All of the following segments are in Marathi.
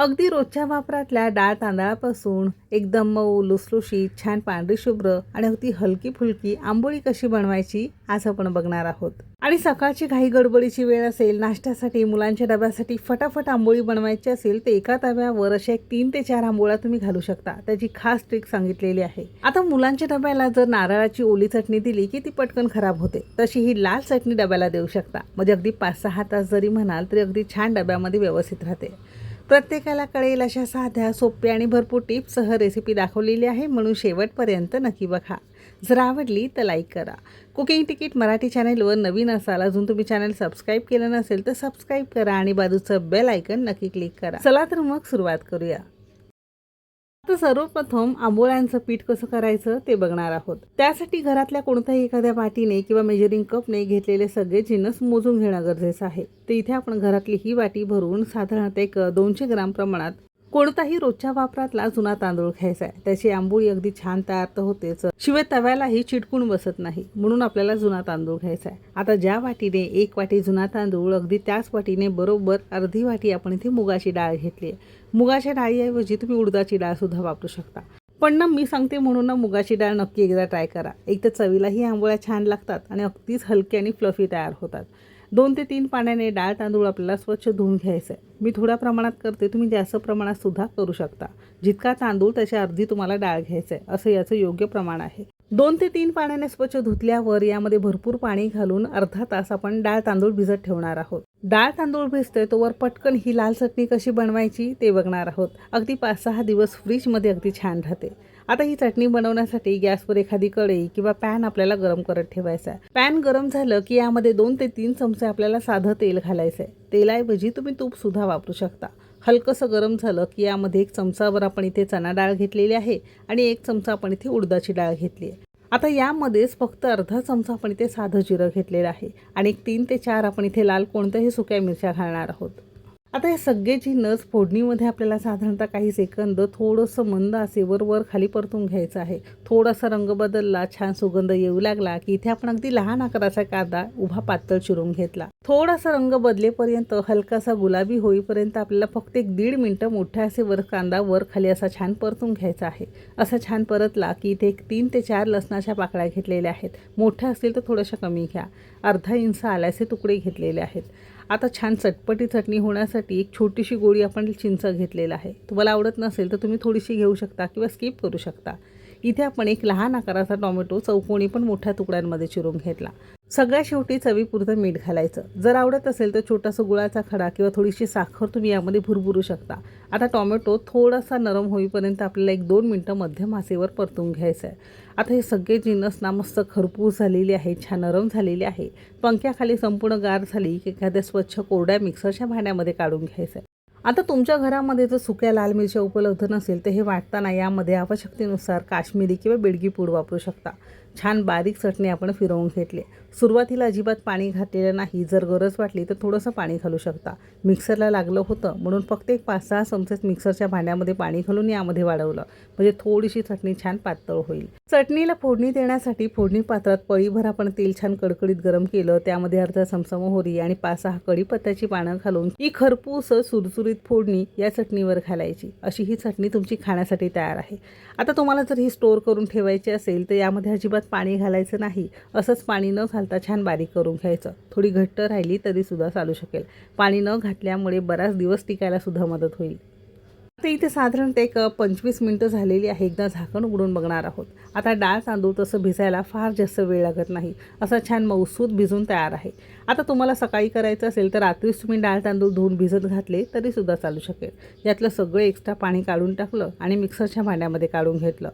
अगदी रोजच्या वापरातल्या डाळ तांदळापासून एकदम मऊ लुसलुशीत छान पांढरी शुभ्र आणि अगदी हलकी फुलकी आंबोळी कशी बनवायची आज आपण बघणार आहोत। आणि सकाळची घाई गडबडीची वेळ असेल, नाश्त्यासाठी मुलांच्या डब्यासाठी फटाफट आंबोळी बनवायची असेल तर एका तव्यावर अशा 3 ते 4 आंबोळ्या तुम्ही घालू शकता। त्याची खास ट्रिक सांगितलेली आहे। आता मुलांच्या डब्याला जर नारळाची ओली चटणी दिली की ती पटकन खराब होते, तशी ही लाल चटणी डब्याला देऊ शकता। म्हणजे अगदी 5-6 तास जरी म्हणाल तरी अगदी छान डब्यामध्ये व्यवस्थित राहते। प्रत्येकाला कळेल अशा साध्या सोप्या आणि भरपूर टिप्ससह रेसिपी दाखवलेली आहे, म्हणून शेवटपर्यंत नक्की बघा। जर आवडली तर लाईक करा। कुकिंग तिकीट मराठी चॅनलवर नवीन असाल, अजून तुम्ही चॅनल सबस्क्राईब केलं नसेल तर सबस्क्राईब करा आणि बाजूचं बेल आयकन नक्की क्लिक करा। चला तर मग सुरुवात करूया। तर सर्वप्रथम आंबोळ्यांचं पीठ कसं करायचं ते बघणार आहोत। त्यासाठी घरातल्या कोणत्याही एखाद्या वाटीने किंवा मेजरिंग कपने घेतलेले सगळे जिन्नस मोजून घेणं गरजेचं आहे। तर इथे आपण घरातली ही वाटी भरून साधारणतः 200 ग्राम प्रमाणात कोणताही रोजच्या वापरातला जुना तांदूळ घ्यायचा आहे। त्याची आंबोळी अगदी छान तयार तर होतेच, शिवाय तव्यालाही चिटकून बसत नाही, म्हणून आपल्याला जुना तांदूळ घ्यायचा आहे। आता ज्या वाटीने 1 वाटी जुना तांदूळ, अगदी त्याच वाटीने बरोबर अर्धी वाटी आपण इथे मुगाची डाळ घेतली आहे। मुगाच्या डाळीऐवजी तुम्ही उडदाची डाळ सुद्धा वापरू शकता, पण ना मी सांगते म्हणून ना मुगाची डाळ नक्की एकदा ट्राय करा। एक तर चवीलाही आंबोळ्या छान लागतात आणि अगदीच हलके आणि फ्लफी तयार होतात। 2 ते 3 पाण्याने डाळ तांदूळ आपल्याला स्वच्छ धुवून घ्यायचं आहे। मी थोड्या प्रमाणात करते, तुम्ही जास्त प्रमाणात सुद्धा करू शकता। जितका तांदूळ त्याच्या अर्धी तुम्हाला डाळ घ्यायचं आहे, असं याचं योग्य प्रमाण आहे। 2 ते 3 पाण्याने स्वच्छ धुतल्यावर यामध्ये भरपूर पाणी घालून अर्धा तास आपण डाळ तांदूळ भिजत ठेवणार आहोत। डाळ तांदूळ भिजते तोवर पटकन ही लाल चटणी कशी बनवायची ते बघणार आहोत। अगदी 5-6 दिवस फ्रीजमध्ये अगदी छान राहते। आता ही चटणी बनवण्यासाठी गॅसवर एखादी कढई किंवा पॅन आपल्याला गरम करत ठेवायचा आहे। पॅन गरम झालं की यामध्ये 2 ते 3 चमचे आपल्याला साधं तेल घालायचं आहे। तेलाऐवजी तुम्ही तूप सुद्धा वापरू शकता। हलकंसं गरम झालं की यामध्ये 1 चमचाभर आपण इथे चणा डाळ घेतलेली आहे आणि 1 चमचा आपण इथे उडदाची डाळ घेतली आहे। आता यामध्येच फक्त अर्धा चमचा आपण इथे साधं जिरं घेतलेलं आहे आणि 3 ते 4 आपण इथे लाल कोणत्याही सुक्या मिरच्या घालणार आहोत। आता हे सगळे जिन्नस फोडणीमध्ये आपल्याला साधारणतः काही सेकंद थोडंसं मंद आचेवर वर खाली परतून घ्यायचं आहे। थोडासा रंग बदलला, छान सुगंध येऊ लागला की इथे आपण अगदी लहान आकाराचा कांदा उभा पातळ चिरून घेतला। थोडासा रंग बदलेपर्यंत, हलकासा गुलाबी होईपर्यंत आपल्याला फक्त 1-1.5 मिनिटं मोठ्या आचेवर कांदा वर खाली असा छान परतून घ्यायचा आहे। असा छान परतला की इथे 3 ते 4 लसणाच्या पाकळ्या घेतलेल्या आहेत। मोठ्या असतील तर थोड्याशा कमी घ्या। अर्धा इंच आल्याचे तुकडे घेतलेले आहेत। आता छान चटपटी चटणी होण्यासाठी एक छोटीशी गोळी आपण चिंच घेतलेला आहे। तुम्हाला आवडत नसेल तर तुम्ही थोडीशी घेऊ शकता किंवा स्किप करू शकता। इथे आपण एक लहान आकाराचा टोमॅटो चौकोनी पण मोठ्या तुकड्यांमध्ये चिरून घेतला। सगळ्यात शेवटी चवीपुरतं मीठ घालायचं। जर आवडत असेल तर छोटासा गुळाचा खडा किंवा थोडीशी साखर तुम्ही यामध्ये भुरभुरू शकता। आता टोमॅटो थोडासा नरम होईपर्यंत आपल्याला 1-2 मिनिटं मध्यम आचेवर परतून घ्यायचं आहे। आता हे सगळे जिन्नस ना मस्त खरपूस झालेले आहे, छान नरम झालेले आहे। पंख्याखाली संपूर्ण गार झाली की एखाद्या स्वच्छ कोरड्या मिक्सरच्या भांड्यामध्ये काढून घ्यायचं आहे। आता तुमच्या घरामध्ये जर सुक्या लाल मिरच्या उपलब्ध नसेल तर हे वाटताना यामध्ये आवश्यकतेनुसार काश्मीरी किंवा बेडगी पूड वापरू शकता। छान बारीक चटणी आपण फिरवून घेतली। सुरुवातीला अजिबात पाणी घातलेलं नाही, जर गरज वाटली तर थोडंसं पाणी घालू शकता। मिक्सरला लागलं होतं म्हणून फक्त 5-6 चमचेच मिक्सरच्या भांड्यामध्ये पाणी घालून यामध्ये वाढवलं, म्हणजे थोडीशी चटणी छान पातळ होईल। चटणीला फोडणी देण्यासाठी फोडणी पात्रात पळीभर आपण तेल छान कडकडीत गरम केलं, त्यामध्ये अर्धा चमचा मोहरी आणि 5-6 कढीपत्त्याची पानं घालून ही खरपूस सुरसुरीत फोडणी या चटणीवर घालायची। अशी ही चटणी तुमची खाण्यासाठी तयार आहे। आता तुम्हाला जर ही स्टोअर करून ठेवायची असेल तर यामध्ये अजिबात पाणी घालायचं नाही, असंच पाणी न घालता छान बारीक करून घ्यायचं। थोडी घट्ट राहिली तरी सुद्धा चालू शकेल। पाणी न घातल्यामुळे बराच दिवस टिकायला सुद्धा मदत होईल। आता इथे साधारणतः 25 मिनिटं झालेली आहे। एकदा झाकण उघडून बघणार आहोत। आता डाळ तांदूळ तसं भिजायला फार जास्त वेळ लागत नाही, असा छान मऊसूत भिजून तयार आहे। आता तुम्हाला सकाळी करायचं असेल तर रात्रीच तुम्ही डाळ तांदूळ धुवून भिजत घातले तरी सुद्धा चालू शकेल। यातलं सगळं एक्स्ट्रा पाणी काढून टाकलं आणि मिक्सरच्या भांड्यामध्ये काढून घेतलं।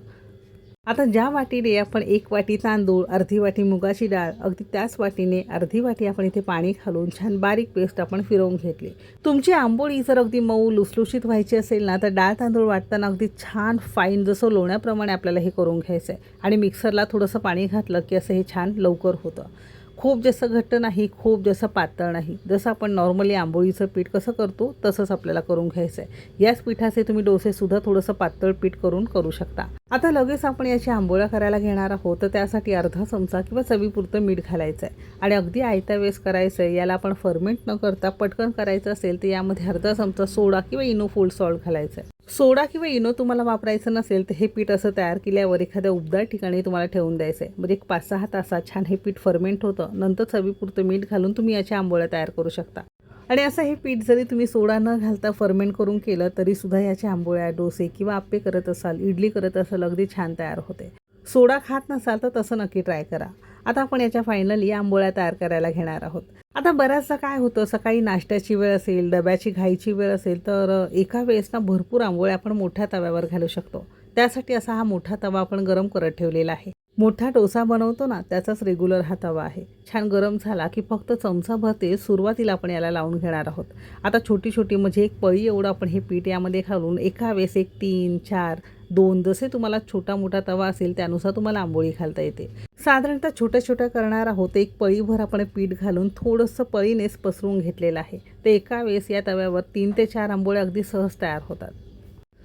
आता ज्या वाटीने आपण 1 वाटी तांदूळ, अर्धी वाटी मुगाची डाळ, अगदी त्याच वाटीने अर्धी वाटी आपण इथे पाणी घालून छान बारीक पेस्ट आपण फिरवून घेतली। तुमची आंबोळी जर अगदी मऊ लुसलुशीत व्हायची असेल ना तर डाळ तांदूळ वाटताना अगदी छान फाईन जसं लोण्याप्रमाणे आपल्याला हे करून घ्यायचं आहे आणि मिक्सरला थोडंसं पाणी घातलं की असं हे छान लवकर होतं। खूप जास्त घट्ट नाही, खूप जास्त पातळ नाही. जसं आपण नॉर्मली आंबोळीचं पीठ कसं करतो तसंच आपल्याला करून घ्यायचं आहे. याच पिठाचे तुम्ही डोसेसुद्धा थोडंसं पातळ पीठ करू शकता. आता लगेच आपण याची आंबोळ्या करायला घेणार आहोत, तर त्यासाठी अर्धा चमचा किंवा चवीपुरतं मीठ घालायचं आहे आणि अगदी आयत्या वेळेस करायचं आहे. याला आपण फर्मेंट न करता पटकन करायचं असेल तर यामध्ये अर्धा चमचा सोडा किंवा इनो फूड सॉल्ट घालायचं आहे. सोडा किंवा इनो तुम्हाला वापरायचं नसेल तर हे पीठ असं तयार केल्यावर एखाद्या उबदार ठिकाणी तुम्हाला ठेवून द्यायचं आहे. म्हणजे एक 5-6 तासात छान हे पीठ फर्मेंट होतं. नंतर चवीपुरतं मीठ घालून तुम्ही याच्या आंबोळ्या तयार करू शकता. आणि असं हे पीठ जरी तुम्ही सोडा न घालता फर्मेंट करून केलं तरीसुद्धा याच्या आंबोळ्या, डोसे किंवा आप्पे करत असाल, इडली करत असाल, अगदी छान तयार होते. सोडा खात नसाल तर तसं नक्की ट्राय करा. आता आपण याच्या फायनली आंबोळ्या तयार करायला घेणार आहोत. आता बऱ्याचदा काय होतं, सकाळी नाश्त्याची वेळ असेल, डब्याची घाईची वेळ असेल तर एका वेळेस ना भरपूर आंबोळ्या आपण मोठ्या तव्यावर घालू शकतो. त्यासाठी असा हा मोठा तवा आपण गरम करत ठेवलेला आहे. मोठा डोसा बनवतो ना त्याचाच रेग्युलर हा तवा आहे. छान गरम झाला की फक्त चमचाभर तेल सुरुवातीला आपण याला लावून घेणार आहोत. आता छोटी छोटी म्हणजे एक पळी एवढं आपण हे पीठ यामध्ये घालून एका वेळेस 1, 3, 4, 2 जसे तुम्हाला छोटा मोठा तवा असेल त्यानुसार तुम्हाला आंबोळी घालता येते. साधारणतः छोट्या छोट्या करणार आहोत. एक पळीभर आपण पीठ घालून थोडंसं पळीनेच पसरून घेतलेलं आहे. तर एका वेळेस या तव्यावर 3 ते 4 आंबोळ्या अगदी सहज तयार होतात.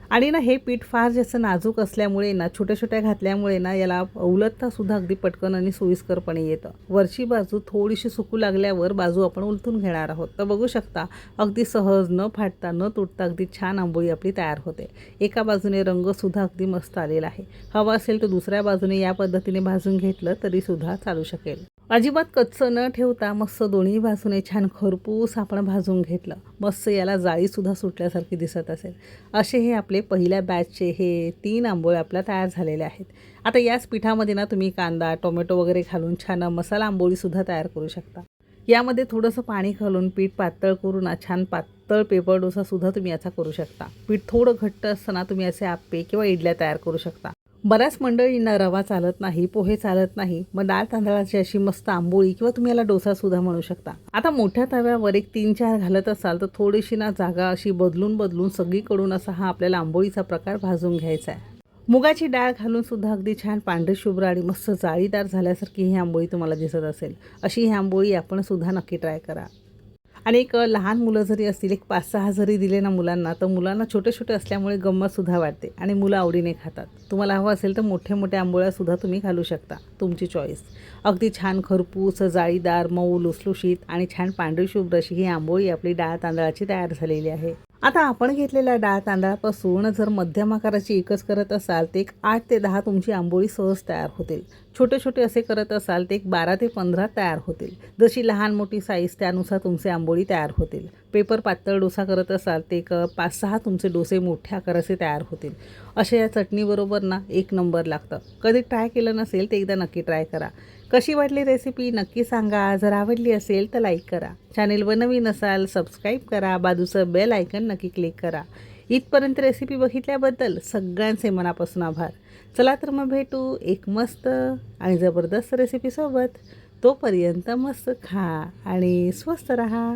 आणि ना हे पीठ फार जास्त नाजूक असल्यामुळे ना छोट्या छोट्या घातल्यामुळे ना याला उलटतासुद्धा अगदी पटकन आणि सोयीस्करपणे येतं. वरची बाजू थोडीशी सुकू लागल्यावर बाजू आपण उलटून घेणार आहोत. तर बघू शकता अगदी सहज न फाटता न तुटता अगदी छान आंबोळी आपली तयार होते. एका बाजूने रंगसुद्धा अगदी मस्त आलेला आहे. हवा असेल तर दुसऱ्या बाजूने या पद्धतीने भाजून घेतलं तरीसुद्धा चालू शकेल. अजिबात कच्चं न ठेवता मस्त दोन्ही बाजूने छान खरपूस आपण भाजून घेतलं. मस्त याला जाळीसुद्धा सुटल्यासारखी दिसत असेल. असे हे आपले पहिल्या बॅचचे हे 3 आंबोळे आपल्या तयार झालेले आहेत. आता याच पिठामध्ये ना तुम्ही कांदा, टोमॅटो वगैरे घालून छान मसाला आंबोळीसुद्धा तयार करू शकता. यामध्ये थोडंसं पाणी घालून पीठ पातळ करून ना छान पातळ पेपर डोसासुद्धा तुम्ही याचा करू शकता. पीठ थोडं घट्ट असताना तुम्ही असे आप्पे किंवा इडल्या तयार करू शकता. बऱ्याच मंडळींना रवा चालत नाही, पोहे चालत नाही, मग डाळ तांदळाची अशी मस्त आंबोळी किंवा तुम्ही याला डोसासुद्धा म्हणू शकता. आता मोठ्या तव्यावर एक 3-4 घालत असाल तर थोडीशी ना जागा अशी बदलून सगळीकडून असा हा आपल्याला आंबोळीचा प्रकार भाजून घ्यायचा आहे. मुगाची डाळ घालून सुद्धा अगदी छान पांढरी शुभ्र आणि मस्त जाळीदार झाल्यासारखी ही आंबोळी तुम्हाला दिसत असेल. अशी ही आंबोळी आपण सुद्धा नक्की ट्राय करा. आणि एक लहान मुलं जरी असतील, एक 5-6 जरी दिले ना मुलांना, तर मुलांना छोटे छोटे असल्यामुळे गंमतसुद्धा वाटते आणि मुलं आवडीने खातात. तुम्हाला हवं असेल तर मोठ्या मोठ्या आंबोळ्यासुद्धा तुम्ही घालू शकता, तुमची चॉईस. अगदी छान खरपूस, जाळीदार, मऊ, लुसलुशीत आणि छान पांढरी शुभ्र अशी ही आंबोळी आपली डाळ तांदळाची तयार झालेली आहे. आता आपण घेतलेल्या डाळ तांदळापासून जर मध्यम आकाराची एकच करत असाल तर एक 8 ते 10 तुमची आंबोळी सहज तयार होतील. छोटे छोटे असे करत असाल तर एक 12 ते 15 तयार होतील. जशी लहान मोठी साईज त्यानुसार तुमचे आंबोळी तयार होतील. पेपर पातळ डोसा करत असाल तर एक 5-6 तुमचे डोसे मोठ्या आकाराचे तयार होतील. अशा या चटणीबरोबर ना एक नंबर लागतं. कधी ट्राय केलं नसेल तर एकदा नक्की ट्राय करा. कशी वाटली रेसिपी नक्की सांगा. जर आवडली असेल तर लाईक करा. चॅनेलवर नवीन असाल सबस्क्राईब करा. बाजूचं बेल आयकन नक्की क्लिक करा. इथपर्यंत रेसिपी बघितल्याबद्दल सगळ्यांचे मनापासून आभार. चला तर मग भेटू एक मस्त आणि जबरदस्त रेसिपीसोबत. तोपर्यंत मस्त खा आणि स्वस्त रहा.